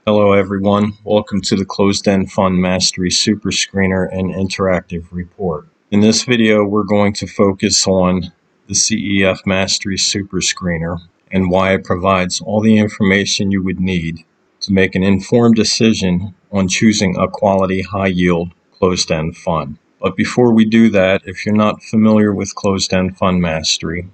Hello everyone, welcome to the Closed-End Fund Mastery Super Screener and Interactive Report. In this video, we're going to focus on the CEF Mastery Super Screener and why it provides all the information you would need to make an informed decision on choosing a quality high-yield closed-end fund. But before we do that, if you're not familiar with Closed-End Fund Mastery,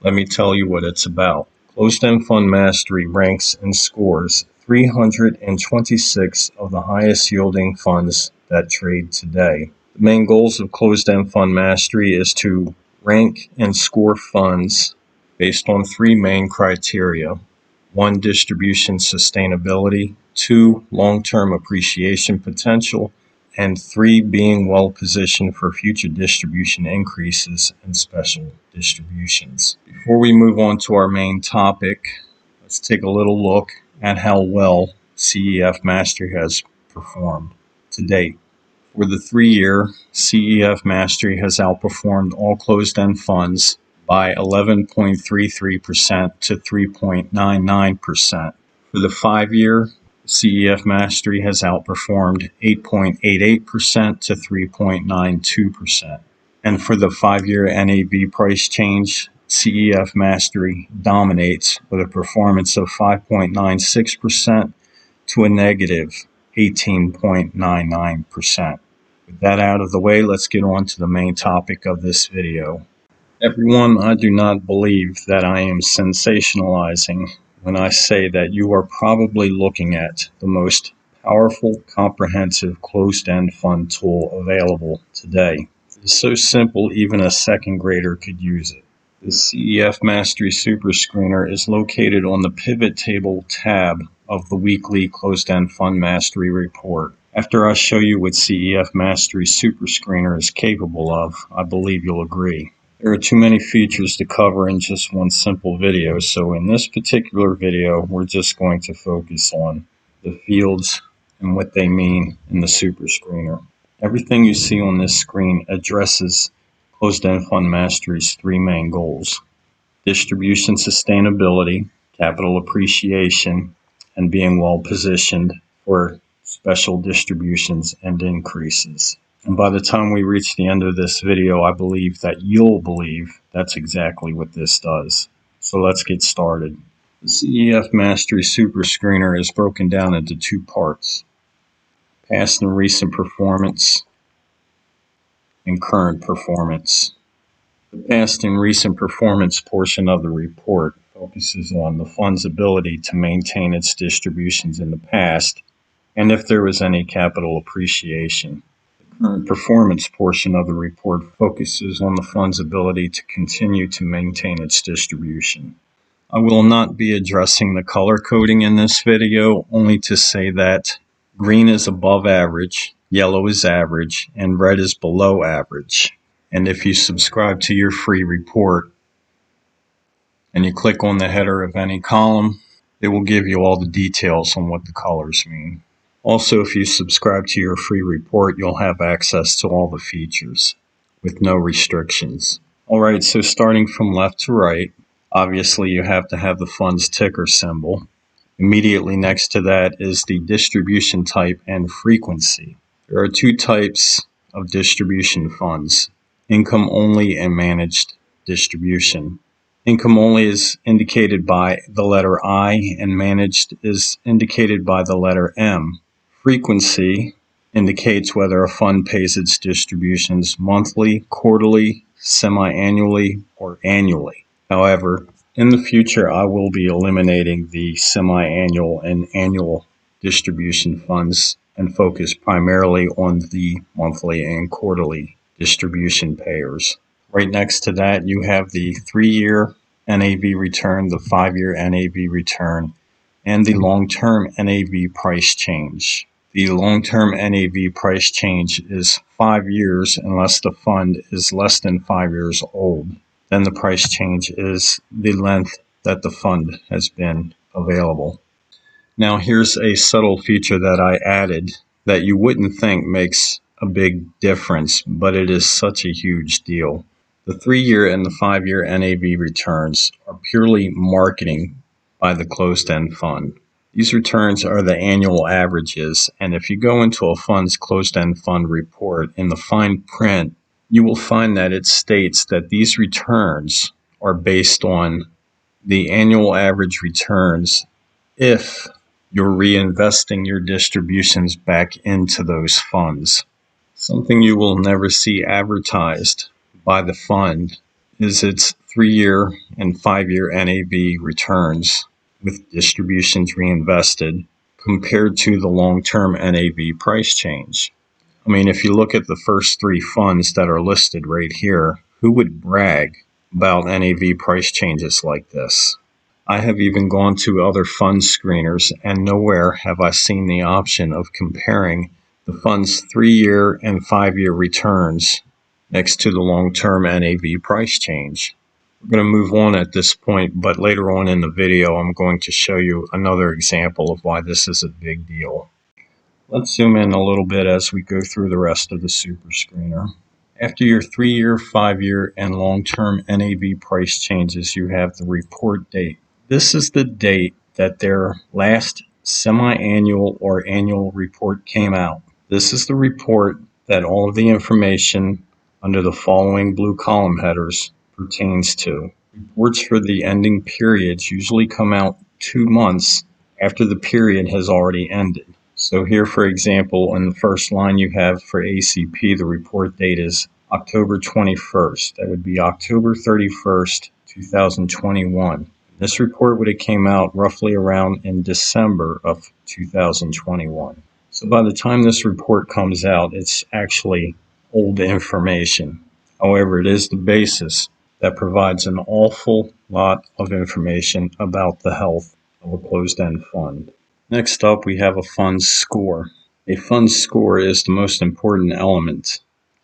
let me tell you what it's about. Closed-End Fund Mastery ranks and scores 326 of the highest yielding funds that trade today. The main goals of Closed-End Fund Mastery is to rank and score funds based on three main criteria. 1, distribution sustainability, 2, long-term appreciation potential, and 3, being well positioned for future distribution increases and special distributions. Before we move on to our main topic, let's take a little look at how well CEF Mastery has performed to date. For the 3-year, CEF Mastery has outperformed all closed-end funds by 11.33% to 3.99%. For the 5-year, CEF Mastery has outperformed 8.88% to 3.92%. And for the 5-year NAV price change, CEF Mastery dominates with a performance of 5.96% to a negative 18.99%. With that out of the way, let's get on to the main topic of this video. Everyone, I do not believe that I am sensationalizing when I say that you are probably looking at the most powerful, comprehensive closed-end fund tool available today. It is so simple, even a second grader could use it. The CEF Mastery Super Screener is located on the Pivot Table tab of the weekly Closed-End Fund Mastery Report. After I show you what CEF Mastery Super Screener is capable of, I believe you'll agree. There are too many features to cover in just one simple video, so in this particular video, we're just going to focus on the fields and what they mean in the Super Screener. Everything you see on this screen addresses Closed-End Fund Mastery's three main goals: distribution sustainability, capital appreciation, and being well positioned for special distributions and increases. And by the time we reach the end of this video, I believe that you'll believe that's exactly what this does. So let's get started. The CEF Mastery Super Screener is broken down into two parts: past and recent performance and current performance. The past and recent performance portion of the report focuses on the fund's ability to maintain its distributions in the past and if there was any capital appreciation. The current performance portion of the report focuses on the fund's ability to continue to maintain its distribution. I will not be addressing the color coding in this video, only to say that green is above average, yellow is average, and red is below average. And if you subscribe to your free report and you click on the header of any column, it will give you all the details on what the colors mean. Also, if you subscribe to your free report, you'll have access to all the features with no restrictions. All right, so starting from left to right, obviously you have to have the fund's ticker symbol. Immediately next to that is the distribution type and frequency. There are two types of distribution funds: income only and managed distribution. Income only is indicated by the letter I and managed is indicated by the letter M. Frequency indicates whether a fund pays its distributions monthly, quarterly, semi-annually, or annually. However, in the future, I will be eliminating the semi-annual and annual distribution funds and focus primarily on the monthly and quarterly distribution payers. Right next to that, you have the 3-year NAV return, the 5-year NAV return, and the long-term NAV price change. The long-term NAV price change is 5 years unless the fund is less than 5 years old. Then the price change is the length that the fund has been available. Now here's a subtle feature that I added that you wouldn't think makes a big difference, but it is such a huge deal. The 3-year and the 5-year NAV returns are purely marketing by the closed-end fund. These returns are the annual averages, and if you go into a fund's closed-end fund report, in the fine print, you will find that it states that these returns are based on the annual average returns if you're reinvesting your distributions back into those funds. Something you will never see advertised by the fund is its 3-year and 5-year NAV returns with distributions reinvested compared to the long-term NAV price change. I mean, if you look at the first 3 funds that are listed right here, who would brag about NAV price changes like this? I have even gone to other fund screeners, and nowhere have I seen the option of comparing the fund's 3-year and 5-year returns next to the long-term NAV price change. We're going to move on at this point, but later on in the video, I'm going to show you another example of why this is a big deal. Let's zoom in a little bit as we go through the rest of the super screener. After your 3-year, 5-year, and long-term NAV price changes, you have the report date. This is the date that their last semi-annual or annual report came out. This is the report that all of the information under the following blue column headers pertains to. Reports for the ending periods usually come out 2 months after the period has already ended. So here, for example, in the first line you have for ACP, the report date is October 21st. That would be October 31st, 2021. This report would have came out roughly around in December of 2021. So by the time this report comes out, it's actually old information. However, it is the basis that provides an awful lot of information about the health of a closed-end fund. Next up, we have a fund's score. A fund's score is the most important element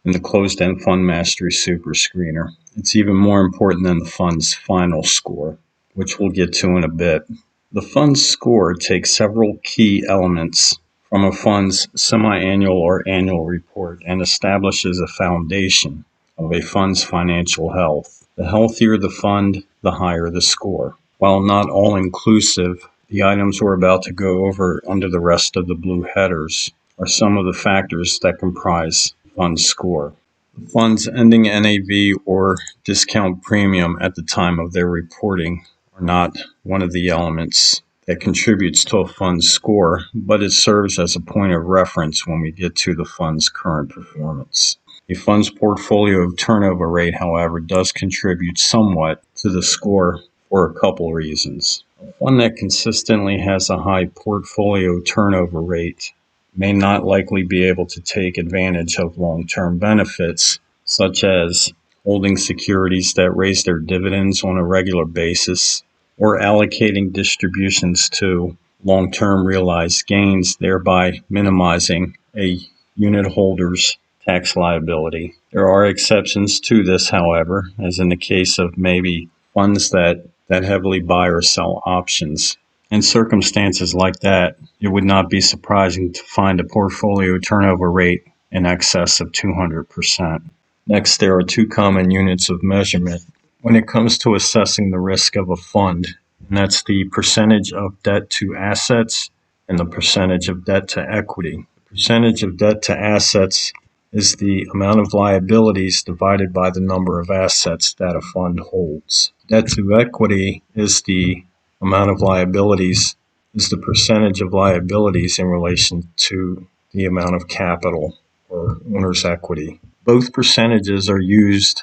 in the closed-end fund mastery super screener. It's even more important than the fund's final score, which we'll get to in a bit. The fund's score takes several key elements from a fund's semi-annual or annual report and establishes a foundation of a fund's financial health. The healthier the fund, the higher the score. While not all-inclusive, the items we're about to go over under the rest of the blue headers are some of the factors that comprise the fund's score. The fund's ending NAV or discount premium at the time of their reporting are not one of the elements that contributes to a fund's score, but it serves as a point of reference when we get to the fund's current performance. A fund's portfolio turnover rate, however, does contribute somewhat to the score for a couple reasons. A fund that consistently has a high portfolio turnover rate may not likely be able to take advantage of long-term benefits, such as holding securities that raise their dividends on a regular basis, or allocating distributions to long-term realized gains, thereby minimizing a unit holder's tax liability. There are exceptions to this, however, as in the case of maybe funds that heavily buy or sell options. In circumstances like that, it would not be surprising to find a portfolio turnover rate in excess of 200%. Next, there are 2 common units of measurement when it comes to assessing the risk of a fund, and that's the percentage of debt to assets and the percentage of debt to equity. The percentage of debt to assets is the amount of liabilities divided by the number of assets that a fund holds. Debt to equity is the amount of liabilities, is the percentage of liabilities in relation to the amount of capital or owner's equity. Both percentages are used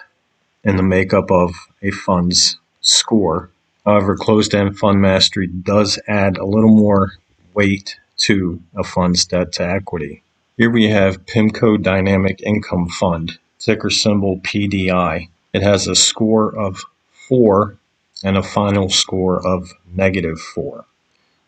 in the makeup of a fund's score. However, closed-end fund mastery does add a little more weight to a fund's debt to equity. Here we have PIMCO Dynamic Income Fund, ticker symbol PDI. It has a score of 4 and a final score of -4.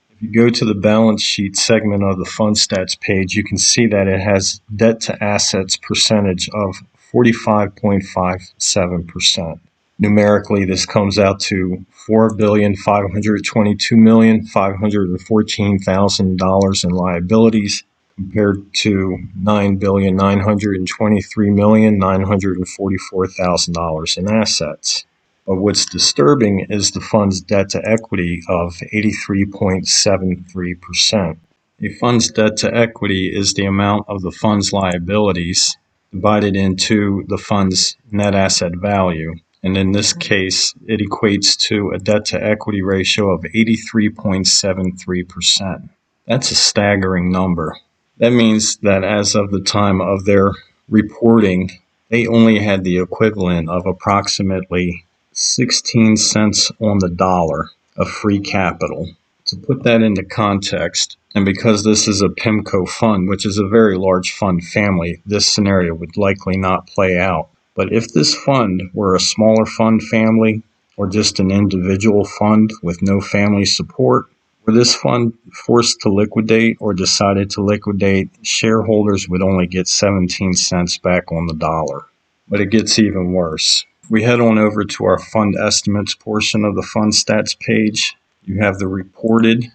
If you go to the balance sheet segment of the fund stats page, you can see that it has debt to assets percentage of 45.57%. Numerically, this comes out to $4,522,514,000 in liabilities compared to $9,923,944,000 in assets. But what's disturbing is the fund's debt to equity of 83.73%. A fund's debt to equity is the amount of the fund's liabilities divided into the fund's net asset value. And in this case, it equates to a debt to equity ratio of 83.73%. That's a staggering number. That means that as of the time of their reporting, they only had the equivalent of approximately 16 cents on the dollar of free capital. To put that into context, and because this is a PIMCO fund, which is a very large fund family, this scenario would likely not play out. But if this fund were a smaller fund family or just an individual fund with no family support, were this fund forced to liquidate or decided to liquidate, shareholders would only get 17 cents back on the dollar. But it gets even worse. If we head on over to our fund estimates portion of the fund stats page, you have the reported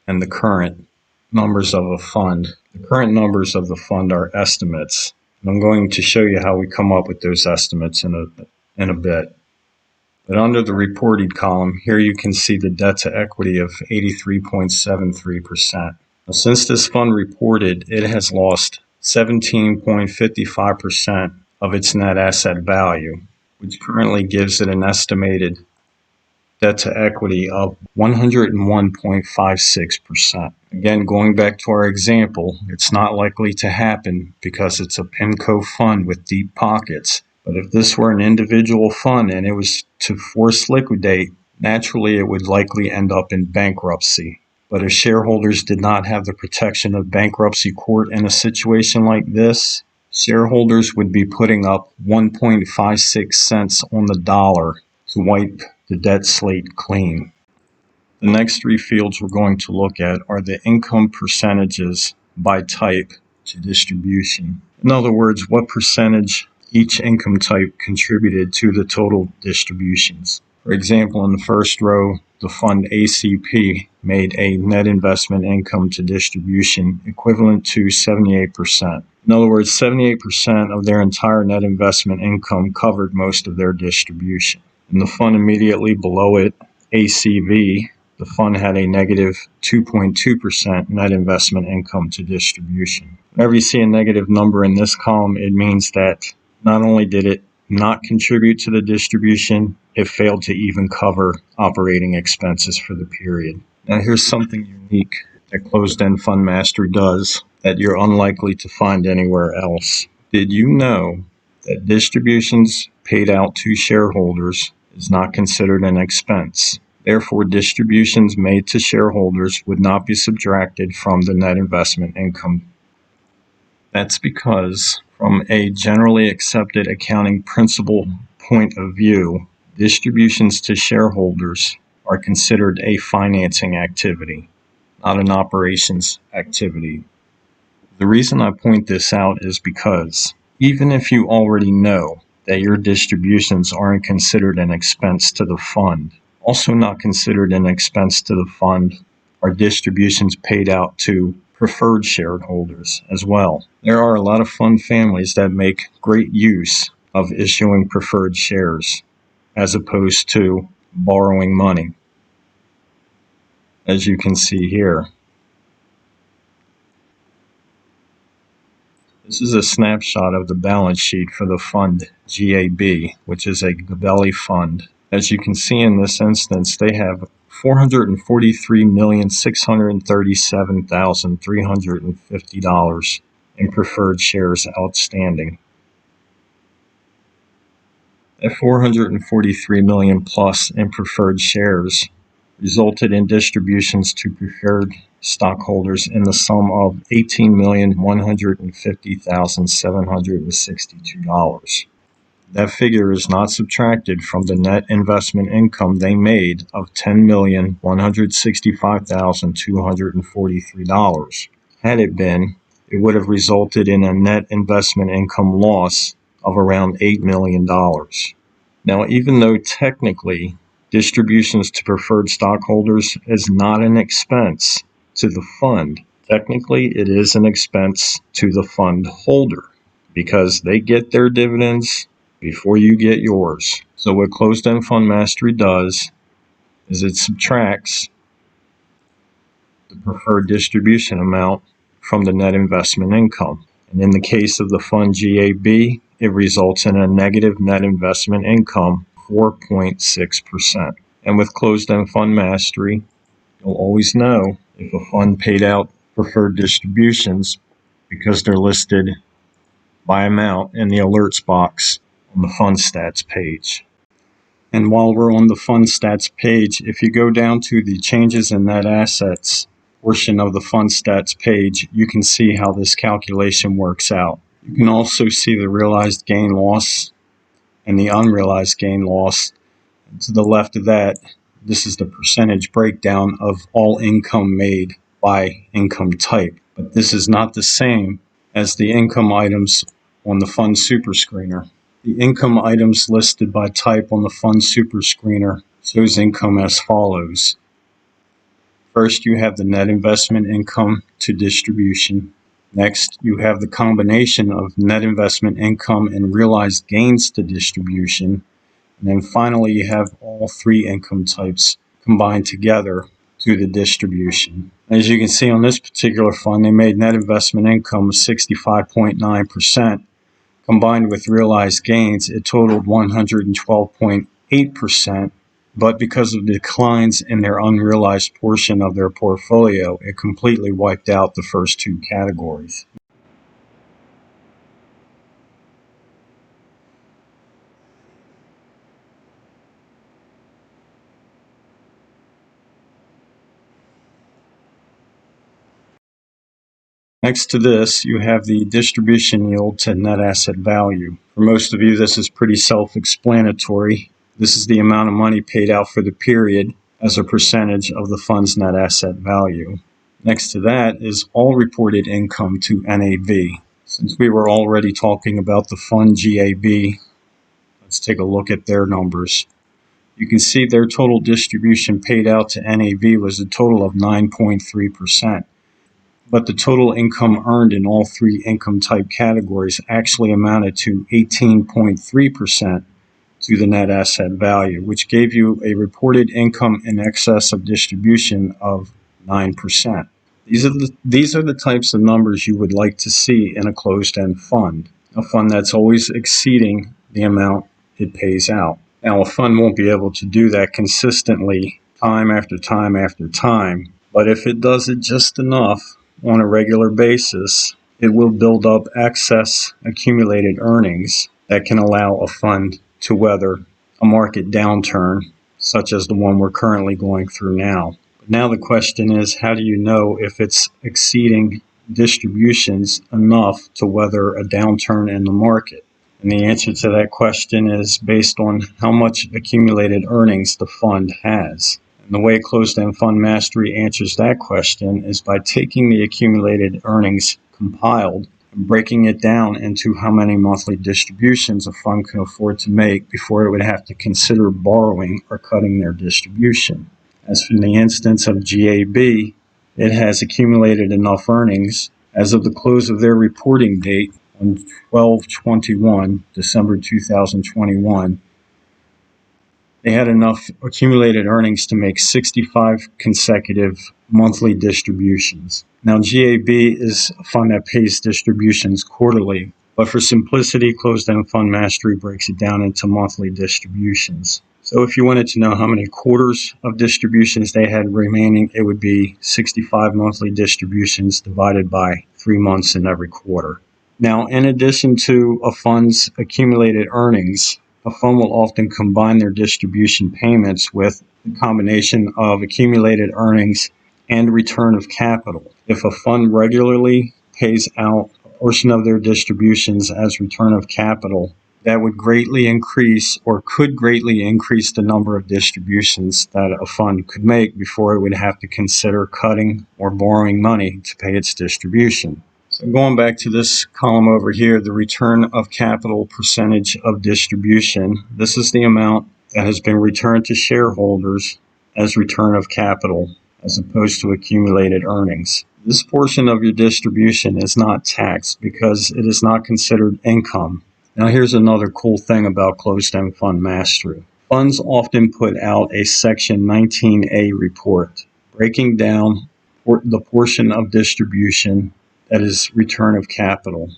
and the current numbers of a fund. The current numbers of the fund are estimates. And I'm going to show you how we come up with those estimates in a bit. But under the reported column, here you can see the debt to equity of 83.73%. Now, since this fund reported, it has lost 17.55% of its net asset value, which currently gives it an estimated debt to equity of 101.56%. Again, going back to our example, it's not likely to happen because it's a PIMCO fund with deep pockets. But if this were an individual fund and it was to force liquidate, naturally it would likely end up in bankruptcy. But if shareholders did not have the protection of bankruptcy court in a situation like this, shareholders would be putting up 1.56 cents on the dollar to wipe the debt slate clean. The next three fields we're going to look at are the income percentages by type to distribution. In other words, what percentage each income type contributed to the total distributions. For example, in the first row, the fund ACP made a net investment income to distribution equivalent to 78%. In other words, 78% of their entire net investment income covered most of their distribution. In the fund immediately below it, ACV, the fund had a negative 2.2% net investment income to distribution. Whenever you see a negative number in this column, it means that not only did it not contribute to the distribution, it failed to even cover operating expenses for the period. Now here's something unique that Closed-End Fund Master does that you're unlikely to find anywhere else. Did you know that distributions paid out to shareholders is not considered an expense? Therefore, distributions made to shareholders would not be subtracted from the net investment income. That's because, from a generally accepted accounting principle point of view, distributions to shareholders are considered a financing activity, not an operations activity. The reason I point this out is because even if you already know that your distributions aren't considered an expense to the fund, also not considered an expense to the fund are distributions paid out to preferred shareholders as well. There are a lot of fund families that make great use of issuing preferred shares as opposed to borrowing money, as you can see here. This is a snapshot of the balance sheet for the fund GAB, which is a Gabelli fund. As you can see in this instance, they have $443,637,350 in preferred shares outstanding. That $443 million plus in preferred shares resulted in distributions to preferred stockholders in the sum of $18,150,762. That figure is not subtracted from the net investment income they made of $10,165,243. Had it been, it would have resulted in a net investment income loss of around $8 million. Now, even though technically distributions to preferred stockholders is not an expense to the fund, technically it is an expense to the fund holder because they get their dividends before you get yours. So what closed-end fund mastery does is it subtracts the preferred distribution amount from the net investment income. And in the case of the fund GAB, it results in a negative net investment income of 4.6%. And with closed-end fund mastery, you'll always know if a fund paid out preferred distributions because they're listed by amount in the alerts box on the fund stats page. And while we're on the fund stats page, if you go down to the changes in net assets portion of the fund stats page, you can see how this calculation works out. You can also see the realized gain loss and the unrealized gain loss. To the left of that, this is the percentage breakdown of all income made by income type. But this is not the same as the income items on the fund super screener. The income items listed by type on the fund super screener shows income as follows. First, you have the net investment income to distribution. Next, you have the combination of net investment income and realized gains to distribution. And then finally, you have all three income types combined together to the distribution. As you can see on this particular fund, they made net investment income of 65.9%. Combined with realized gains, it totaled 112.8%. But because of the declines in their unrealized portion of their portfolio, it completely wiped out the first two categories. Next to this, you have the distribution yield to net asset value. For most of you, this is pretty self-explanatory. This is the amount of money paid out for the period as a percentage of the fund's net asset value. Next to that is all reported income to NAV. Since we were already talking about the fund GAB, let's take a look at their numbers. You can see their total distribution paid out to NAV was a total of 9.3%. But the total income earned in all three income type categories actually amounted to 18.3% to the net asset value, which gave you a reported income in excess of distribution of 9%. These are the types of numbers you would like to see in a closed-end fund, a fund that's always exceeding the amount it pays out. Now, a fund won't be able to do that consistently time after time after time, but if it does it just enough on a regular basis, it will build up excess accumulated earnings that can allow a fund to weather a market downturn, such as the one we're currently going through now. Now the question is, how do you know if it's exceeding distributions enough to weather a downturn in the market? And the answer to that question is based on how much accumulated earnings the fund has. And the way closed-end fund mastery answers that question is by taking the accumulated earnings compiled and breaking it down into how many monthly distributions a fund can afford to make before it would have to consider borrowing or cutting their distribution. As for the instance of GAB, it has accumulated enough earnings as of the close of their reporting date on 12/21, December 2021. They had enough accumulated earnings to make 65 consecutive monthly distributions. Now, GAB is a fund that pays distributions quarterly, but for simplicity, closed-end fund mastery breaks it down into monthly distributions. So if you wanted to know how many quarters of distributions they had remaining, it would be 65 monthly distributions divided by 3 months in every quarter. Now, in addition to a fund's accumulated earnings, a fund will often combine their distribution payments with a combination of accumulated earnings and return of capital. If a fund regularly pays out a portion of their distributions as return of capital, that would greatly increase or could greatly increase the number of distributions that a fund could make before it would have to consider cutting or borrowing money to pay its distribution. So going back to this column over here, the return of capital percentage of distribution, this is the amount that has been returned to shareholders as return of capital as opposed to accumulated earnings. This portion of your distribution is not taxed because it is not considered income. Now here's another cool thing about closed-end fund mastery. Funds often put out a Section 19A report breaking down the portion of distribution that is return of capital.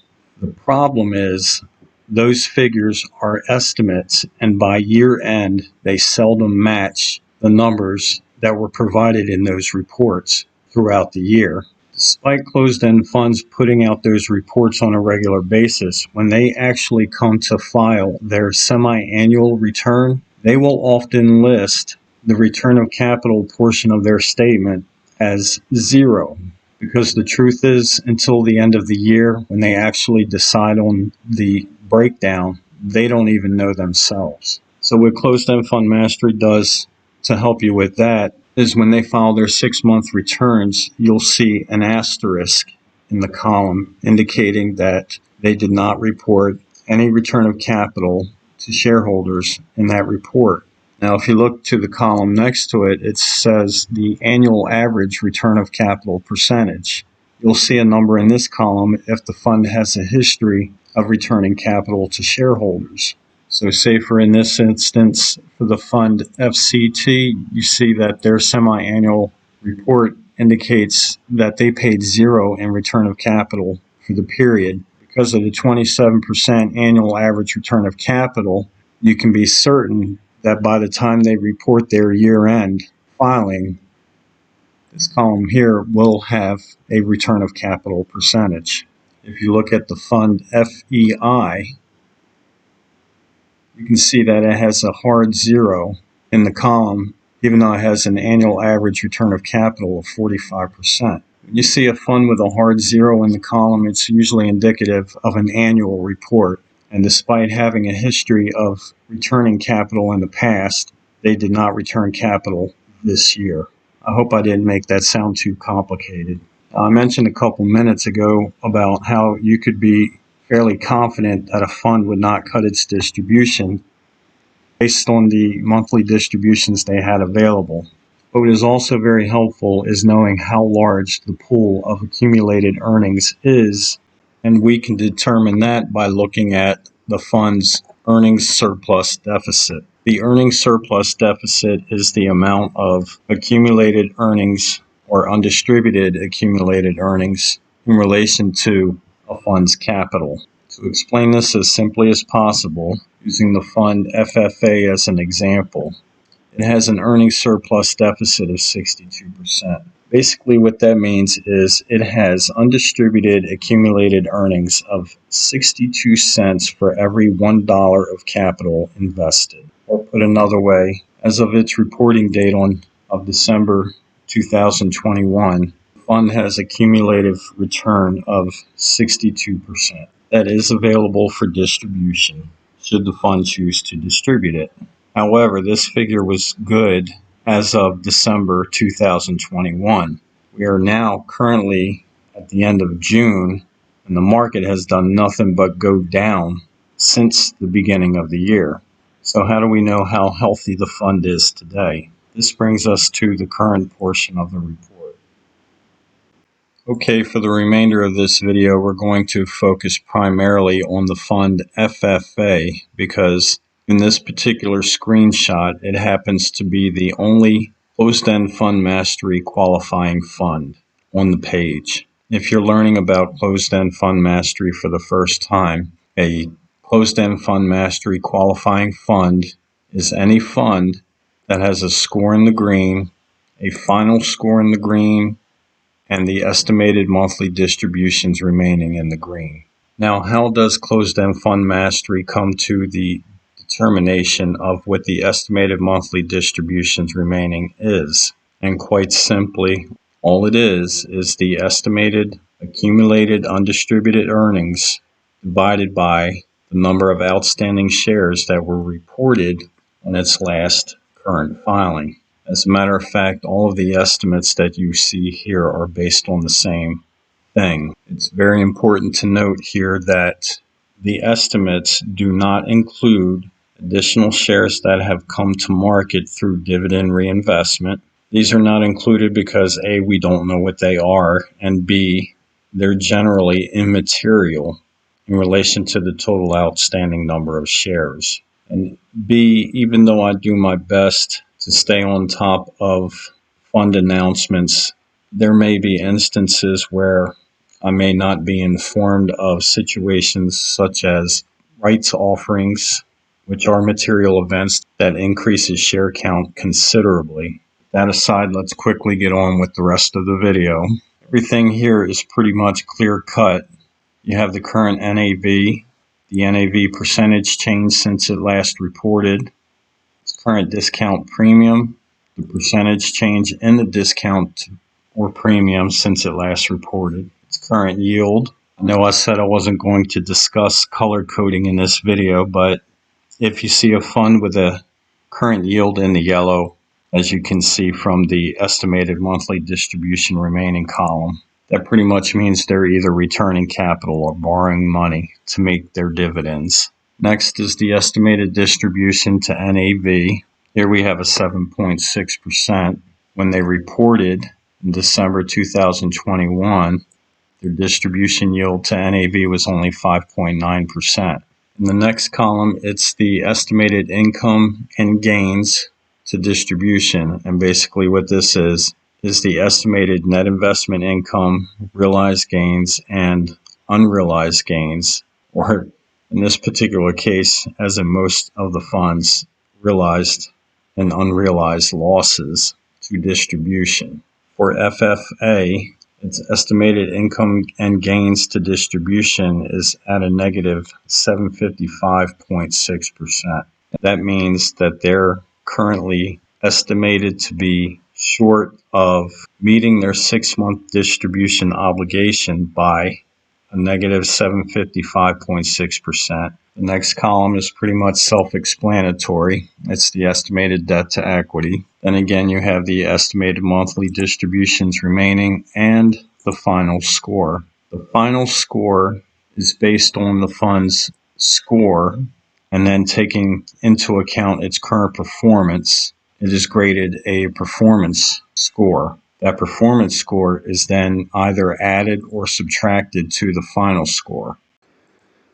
The problem is those figures are estimates, and by year end, they seldom match the numbers that were provided in those reports throughout the year. Despite closed-end funds putting out those reports on a regular basis, when they actually come to file their semi-annual return, they will often list the return of capital portion of their statement as zero. Because the truth is, until the end of the year, when they actually decide on the breakdown, they don't even know themselves. So what closed-end fund mastery does to help you with that is when they file their 6-month returns, you'll see an asterisk in the column indicating that they did not report any return of capital to shareholders in that report. Now, if you look to the column next to it, it says the annual average return of capital percentage. You'll see a number in this column if the fund has a history of returning capital to shareholders. So say for in this instance, for the fund FCT, you see that their semi-annual report indicates that they paid zero in return of capital for the period. Because of the 27% annual average return of capital, you can be certain that by the time they report their year-end filing, this column here will have a return of capital percentage. If you look at the fund FEI, you can see that it has a hard zero in the column, even though it has an annual average return of capital of 45%. When you see a fund with a hard zero in the column, it's usually indicative of an annual report. And despite having a history of returning capital in the past, they did not return capital this year. I hope I didn't make that sound too complicated. I mentioned a couple minutes ago about how you could be fairly confident that a fund would not cut its distribution based on the monthly distributions they had available. But what is also very helpful is knowing how large the pool of accumulated earnings is, and we can determine that by looking at the fund's earnings surplus deficit. The earnings surplus deficit is the amount of accumulated earnings or undistributed accumulated earnings in relation to a fund's capital. To explain this as simply as possible, using the fund FFA as an example, it has an earnings surplus deficit of 62%. Basically what that means is it has undistributed accumulated earnings of 62 cents for every $1 of capital invested. Or put another way, as of its reporting date of December 2021, the fund has a cumulative return of 62%. That is available for distribution, should the fund choose to distribute it. However, this figure was good as of December 2021. We are now currently at the end of June, and the market has done nothing but go down since the beginning of the year. So how do we know how healthy the fund is today? This brings us to the current portion of the report. Okay, for the remainder of this video, we're going to focus primarily on the fund FFA because in this particular screenshot, it happens to be the only closed-end fund mastery qualifying fund on the page. If you're learning about closed-end fund mastery for the first time, a closed-end fund mastery qualifying fund is any fund that has a score in the green, a final score in the green, and the estimated monthly distributions remaining in the green. Now, how does closed-end fund mastery come to the determination of what the estimated monthly distributions remaining is? And quite simply, all it is the estimated accumulated undistributed earnings divided by the number of outstanding shares that were reported on its last current filing. As a matter of fact, all of the estimates that you see here are based on the same thing. It's very important to note here that the estimates do not include additional shares that have come to market through dividend reinvestment. These are not included because A, we don't know what they are, and B, they're generally immaterial in relation to the total outstanding number of shares. And B, even though I do my best to stay on top of fund announcements, there may be instances where I may not be informed of situations such as rights offerings, which are material events that increases share count considerably. That aside, let's quickly get on with the rest of the video. Everything here is pretty much clear cut. You have the current NAV, the NAV percentage change since it last reported, its current discount premium, the percentage change in the discount or premium since it last reported, its current yield. I know I said I wasn't going to discuss color coding in this video, but if you see a fund with a current yield in the yellow, as you can see from the estimated monthly distribution remaining column, that pretty much means they're either returning capital or borrowing money to make their dividends. Next is the estimated distribution to NAV. Here we have a 7.6%. When they reported in December 2021, their distribution yield to NAV was only 5.9%. In the next column, it's the estimated income and gains to distribution. And basically what this is the estimated net investment income, realized gains, and unrealized gains, or in this particular case, as in most of the funds, realized and unrealized losses to distribution. For FFA, its estimated income and gains to distribution is at a negative 755.6%. That means that they're currently estimated to be short of meeting their 6-month distribution obligation by a negative 755.6%. The next column is pretty much self-explanatory. It's the estimated debt to equity. Then again, you have the estimated monthly distributions remaining and the final score. The final score is based on the fund's score, and then taking into account its current performance, it is graded a performance score. That performance score is then either added or subtracted to the final score.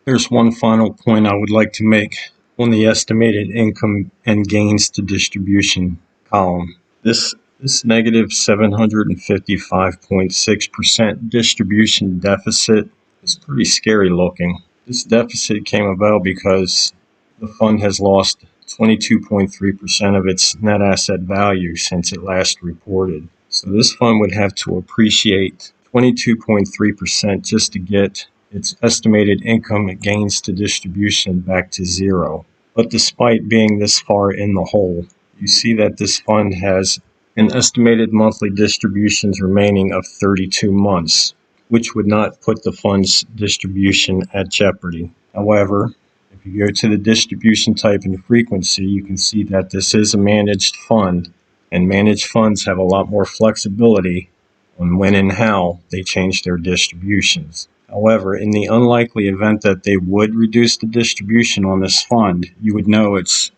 There's one final point I would like to make on the estimated income and gains to distribution column. This negative 755.6% distribution deficit is pretty scary looking. This deficit came about because the fund has lost 22.3% of its net asset value since it last reported. So this fund would have to appreciate 22.3% just to get its estimated income and gains to distribution back to zero. But despite being this far in the hole, you see that this fund has an estimated monthly distributions remaining of 32 months, which would not put the fund's distribution at jeopardy. However, if you go to the distribution type and frequency, you can see that this is a managed fund, and managed funds have a lot more flexibility on when and how they change their distributions. However, in the unlikely event that they would reduce the distribution on this fund, you would know it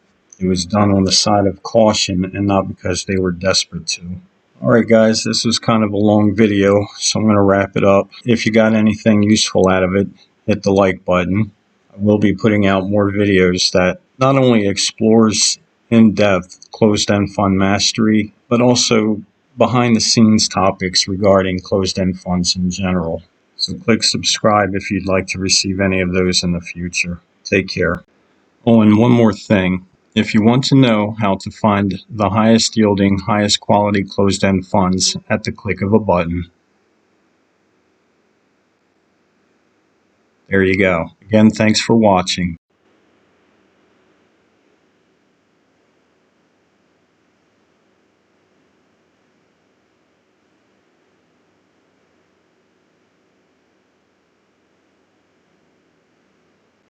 was done on the side of caution and not because they were desperate to. Alright guys, this was kind of a long video, so I'm going to wrap it up. If you got anything useful out of it, hit the like button. I will be putting out more videos that not only explores in-depth closed-end fund mastery, but also behind-the-scenes topics regarding closed-end funds in general. So click subscribe if you'd like to receive any of those in the future. Take care. Oh, and one more thing. If you want to know how to find the highest yielding, highest quality closed-end funds at the click of a button, there you go. Again, thanks for watching.